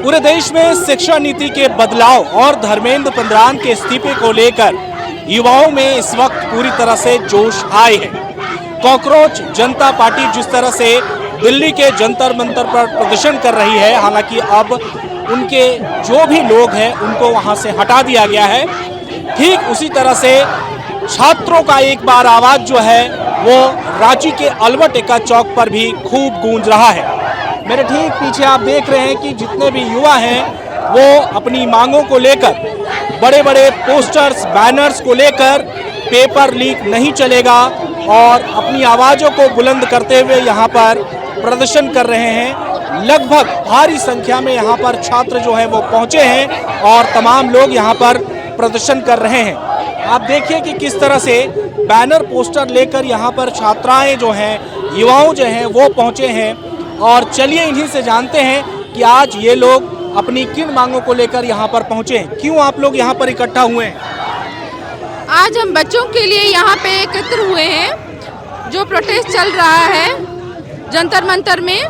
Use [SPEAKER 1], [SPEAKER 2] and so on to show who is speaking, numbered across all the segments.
[SPEAKER 1] पूरे देश में शिक्षा नीति के बदलाव और धर्मेंद्र प्रधान के इस्तीफे को लेकर युवाओं में इस वक्त पूरी तरह से जोश आए है। कॉकरोच जनता पार्टी जिस तरह से दिल्ली के जंतर मंतर पर प्रदर्शन कर रही है, हालांकि अब उनके जो भी लोग हैं उनको वहां से हटा दिया गया है। ठीक उसी तरह से छात्रों का एक बार आवाज जो है वो रांची के अल्बर्ट एक्का चौक पर भी खूब गूंज रहा है। मेरे ठीक पीछे आप देख रहे हैं कि जितने भी युवा हैं वो अपनी मांगों को लेकर बड़े बड़े पोस्टर्स बैनर्स को लेकर पेपर लीक नहीं चलेगा और अपनी आवाज़ों को बुलंद करते हुए यहाँ पर प्रदर्शन कर रहे हैं। लगभग भारी संख्या में यहाँ पर छात्र जो हैं वो पहुँचे हैं और तमाम लोग यहाँ पर प्रदर्शन कर रहे हैं। आप देखिए कि किस तरह से बैनर पोस्टर लेकर यहाँ पर छात्राएं जो हैं, युवाओं जो हैं वो पहुँचे हैं। और चलिए इन्हीं से जानते हैं कि आज ये लोग अपनी किन मांगों को लेकर यहाँ पर पहुँचे हैं, क्यों आप लोग यहाँ पर इकट्ठा हुए हैं।
[SPEAKER 2] आज हम बच्चों के लिए यहाँ पे एकत्र हुए हैं। जो प्रोटेस्ट चल रहा है जंतर मंतर में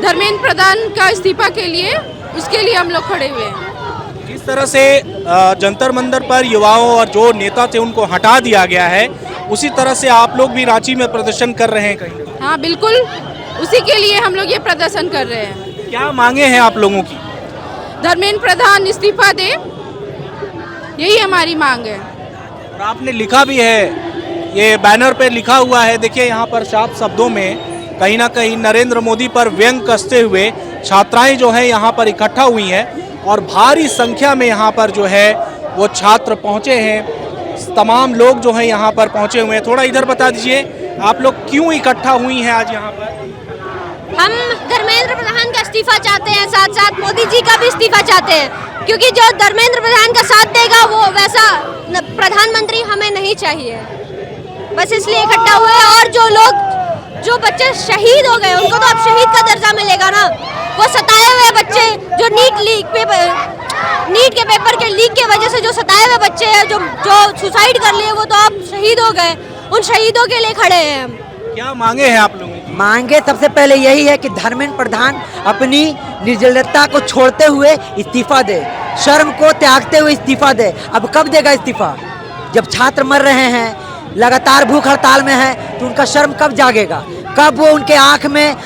[SPEAKER 2] धर्मेंद्र प्रधान का इस्तीफा के लिए, उसके लिए हम लोग खड़े हुए हैं।
[SPEAKER 1] जिस तरह से जंतर मंतर पर युवाओं और जो नेता थे उनको हटा दिया गया है, उसी तरह से आप लोग भी रांची में प्रदर्शन कर रहे हैं कहीं।
[SPEAKER 2] हाँ बिल्कुल, उसी के लिए हम लोग ये प्रदर्शन कर रहे हैं।
[SPEAKER 1] क्या मांगे हैं आप लोगों की?
[SPEAKER 2] धर्मेंद्र प्रधान इस्तीफा दे, यही हमारी मांग है।
[SPEAKER 1] और आपने लिखा भी है, ये बैनर पे लिखा हुआ है, देखिए यहाँ पर साफ शब्दों में कहीं ना कहीं नरेंद्र मोदी पर व्यंग कसते हुए छात्राएं जो हैं यहाँ पर इकट्ठा हुई हैं और भारी संख्या में यहाँ पर जो है वो छात्र पहुँचे हैं। तमाम लोग जो हैं यहाँ पर पहुँचे हुए हैं। थोड़ा इधर बता दीजिए आप लोग क्यों इकट्ठा हुई हैं आज यहाँ पर?
[SPEAKER 3] हम धर्मेंद्र प्रधान का इस्तीफा चाहते हैं, साथ साथ मोदी जी का भी इस्तीफा चाहते हैं, क्योंकि जो धर्मेंद्र प्रधान का साथ देगा वो वैसा प्रधानमंत्री हमें नहीं चाहिए। बस इसलिए इकट्ठा हुए। और जो बच्चे शहीद हो गए उनको तो अब शहीद का दर्जा मिलेगा ना। वो सताए हुए बच्चे जो नीट के पेपर के लीक के वजह से जो सताए हुए बच्चे हैं, जो सुसाइड कर लिए, वो तो अब शहीद हो गए। उन शहीदों के लिए खड़े हैं हम।
[SPEAKER 1] क्या मांगे हैं आप लोगों की?
[SPEAKER 4] मांगे सबसे पहले यही है कि धर्मेंद्र प्रधान अपनी निर्दलीयता को छोड़ते हुए इस्तीफा दे, शर्म को त्यागते हुए इस्तीफा दे। अब कब देगा इस्तीफा? जब छात्र मर रहे हैं, लगातार भूख हड़ताल में है, तो उनका शर्म कब जागेगा? कब वो उनके आंख में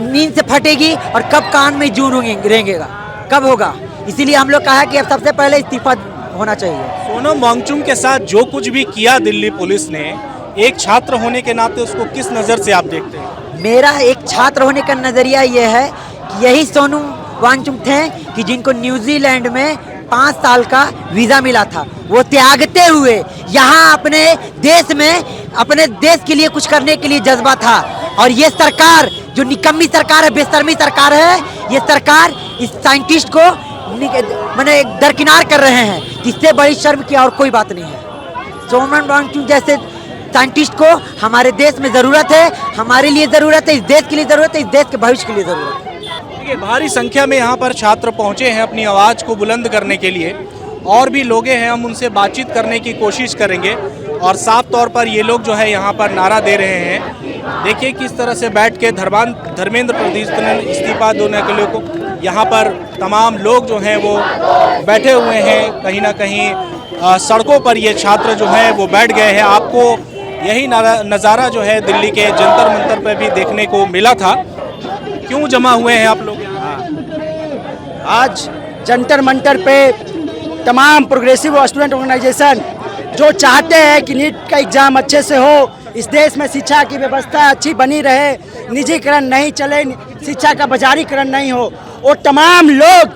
[SPEAKER 4] नींद से फटेगी और कब कान में जूं रेंगेगा? कब होगा? इसीलिए हम लोग कहा कि अब सबसे पहले इस्तीफा होना चाहिए।
[SPEAKER 1] सोनम वांगचुक के साथ जो कुछ भी किया दिल्ली पुलिस ने, एक छात्र होने के नाते उसको किस नज़र से आप देखते हैं?
[SPEAKER 4] मेरा एक छात्र होने का नज़रिया ये है कि यही सोनम वांगचुक थे कि जिनको न्यूजीलैंड में 5 साल का वीज़ा मिला था, वो त्यागते हुए यहाँ अपने देश में अपने देश के लिए कुछ करने के लिए जज्बा था। और ये सरकार जो निकम्मी सरकार है, बेशर्मी सरकार है, ये सरकार इस साइंटिस्ट को मैंने दरकिनार कर रहे हैं। इससे बड़ी शर्म की और कोई बात नहीं है। सोनम वांगचुक जैसे साइंटिस्ट को हमारे देश में ज़रूरत है, हमारे लिए ज़रूरत है, इस देश के लिए ज़रूरत है, इस देश के भविष्य के लिए ज़रूरत है।
[SPEAKER 1] देखिए भारी संख्या में यहाँ पर छात्र पहुँचे हैं अपनी आवाज़ को बुलंद करने के लिए। और भी लोग हैं, हम उनसे बातचीत करने की कोशिश करेंगे। और साफ तौर पर ये लोग जो है यहाँ पर नारा दे रहे हैं। देखिए किस तरह से बैठ के धर्मेंद्र प्रधान इस्तीफा देने के लिए को यहाँ पर तमाम लोग जो हैं वो बैठे हुए हैं। कहीं ना कहीं सड़कों पर ये छात्र जो हैं वो बैठ गए हैं। आपको यही नज़ारा जो है दिल्ली के जंतर मंतर पर भी देखने को मिला था। क्यों जमा हुए हैं आप लोग यहाँ?
[SPEAKER 5] आज जंतर मंतर पे तमाम प्रोग्रेसिव स्टूडेंट ऑर्गेनाइजेशन जो चाहते हैं कि नीट का एग्ज़ाम अच्छे से हो, इस देश में शिक्षा की व्यवस्था अच्छी बनी रहे, निजीकरण नहीं चले, शिक्षा का बाजारीकरण नहीं हो, और तमाम लोग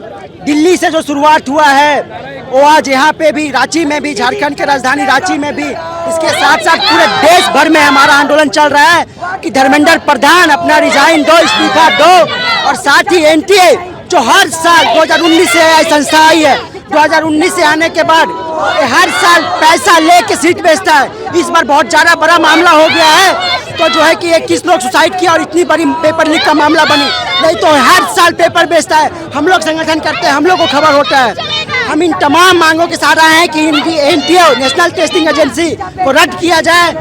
[SPEAKER 5] दिल्ली से जो शुरुआत हुआ है वो आज यहाँ पे भी, रांची में भी, झारखंड के राजधानी रांची में भी, इसके साथ साथ पूरे देश भर में हमारा आंदोलन चल रहा है कि धर्मेंद्र प्रधान अपना रिजाइन दो, इस्तीफा दो। और साथ ही एनटीए जो हर साल 2019 से संस्था आई है, 2019 से आने के बाद हर साल पैसा लेके सीट बेचता है। इस बार बहुत ज़्यादा बड़ा मामला हो गया है, तो जो है कि 21 लोग सुसाइड किया और इतनी बड़ी पेपर लीक का मामला बनी। नहीं तो हर साल पेपर बेचता है। हम लोग संगठन करते हैं, हम लोग को खबर होता है। हम इन तमाम मांगों के साथ आए हैं कि इनकी एनटीए नेशनल टेस्टिंग एजेंसी को रद्द किया जाए,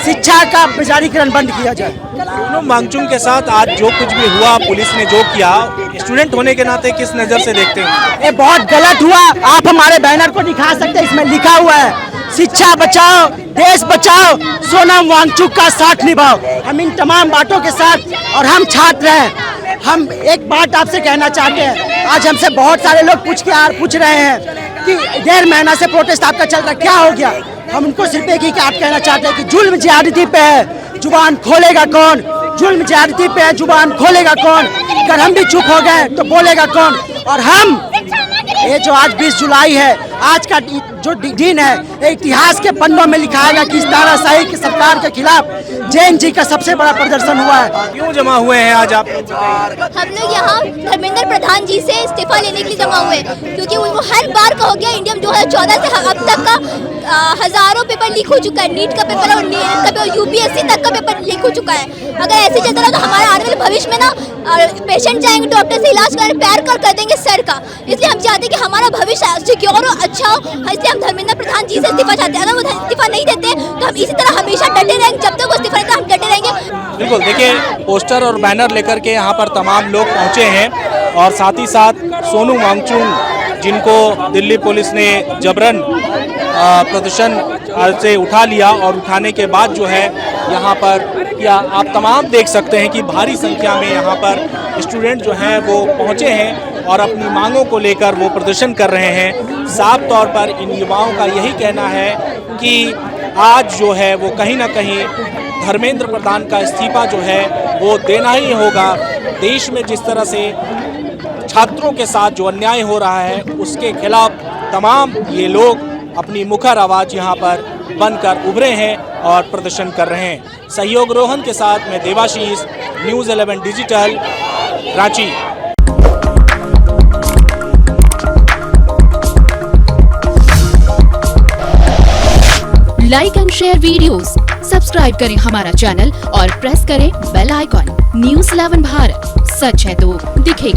[SPEAKER 5] शिक्षा का बाजारीकरण बंद किया जाए।
[SPEAKER 1] सोनम वांगचुक के साथ आज जो कुछ भी हुआ, पुलिस ने जो किया, स्टूडेंट होने के नाते किस नज़र से देखते हैं?
[SPEAKER 5] ये बहुत गलत हुआ। आप हमारे बैनर को दिखा सकते हैं, इसमें लिखा हुआ है शिक्षा बचाओ देश बचाओ, सोनम वांगचुक का साथ निभाओ। हम इन तमाम बातों के साथ, और हम छात्र हैं। हम एक बात आपसे कहना चाहते हैं, आज हमसे बहुत सारे लोग पूछ रहे हैं कि 1.5 महीना से प्रोटेस्ट आपका चल रहा है, क्या हो गया? हम उनको सिर्फ एक ही बात कहना चाहते हैं कि जुल्म ज्यादती पे है, जुबान खोलेगा कौन? जुल्म ज्यादती पे है, जुबान खोलेगा कौन? अगर हम भी चुप हो गए तो बोलेगा कौन? और हम ये जो आज 20 जुलाई है, आज का जो दिन है, ये इतिहास के पन्नों में लिखाएगा कि इस तानाशाही की सरकार के खिलाफ जैन जी का सबसे बड़ा प्रदर्शन हुआ है।
[SPEAKER 1] क्यों जमा हुए हैं आज आप?
[SPEAKER 3] हम लोग यहाँ धर्मेंद्र प्रधान जी से इस्तीफा लेने के लिए जमा हुए, क्योंकि वो हर बार का हो गया। इंडिया में 2014 से अब तक का हजारों पेपर लीक हो चुका है। नीट का पेपर और यूपीएससी तक का पेपर लीक हो चुका है। अगर ऐसे चलता रहा तो हमारे आने वाले भविष्य में ना पेशेंट जाएंगे डॉक्टर से इलाज कराने, पैर कर देंगे सर का। इसलिए हम चाहते हैं कि हमारा भविष्य सिक्योर और अच्छा हो, इसलिए हम धर्मेंद्र प्रधान जी से इस्तीफा चाहते हैं। अगर वो इस्तीफा नहीं देते तो हम इसी तरह हमेशा डटे रहेंगे, जब तक वो इस्तीफा देते हम डटे रहेंगे।
[SPEAKER 1] बिल्कुल, देखिए पोस्टर और बैनर लेकर के यहाँ पर तमाम लोग पहुँचे हैं, और साथ ही साथ सोनू वांगचुक जिनको दिल्ली पुलिस ने जबरन प्रदर्शन से उठा लिया, और उठाने के बाद जो है यहाँ पर या आप तमाम देख सकते हैं कि भारी संख्या में यहाँ पर स्टूडेंट जो हैं वो पहुँचे हैं और अपनी मांगों को लेकर वो प्रदर्शन कर रहे हैं। साफ तौर पर इन युवाओं का यही कहना है कि आज जो है वो कहीं ना कहीं धर्मेंद्र प्रधान का इस्तीफा जो है वो देना ही होगा। देश में जिस तरह से छात्रों के साथ जो अन्याय हो रहा है उसके खिलाफ तमाम ये लोग अपनी मुखर आवाज़ यहाँ पर बनकर उभरे हैं और प्रदर्शन कर रहे हैं। सहयोग रोहन के साथ मैं Devashish, news 11 digital, Ranchi.
[SPEAKER 6] Like and share videos, subscribe करें हमारा चैनल और प्रेस करें बेल आइकॉन। न्यूज़ 11 भारत, सच है तो दिखेगा।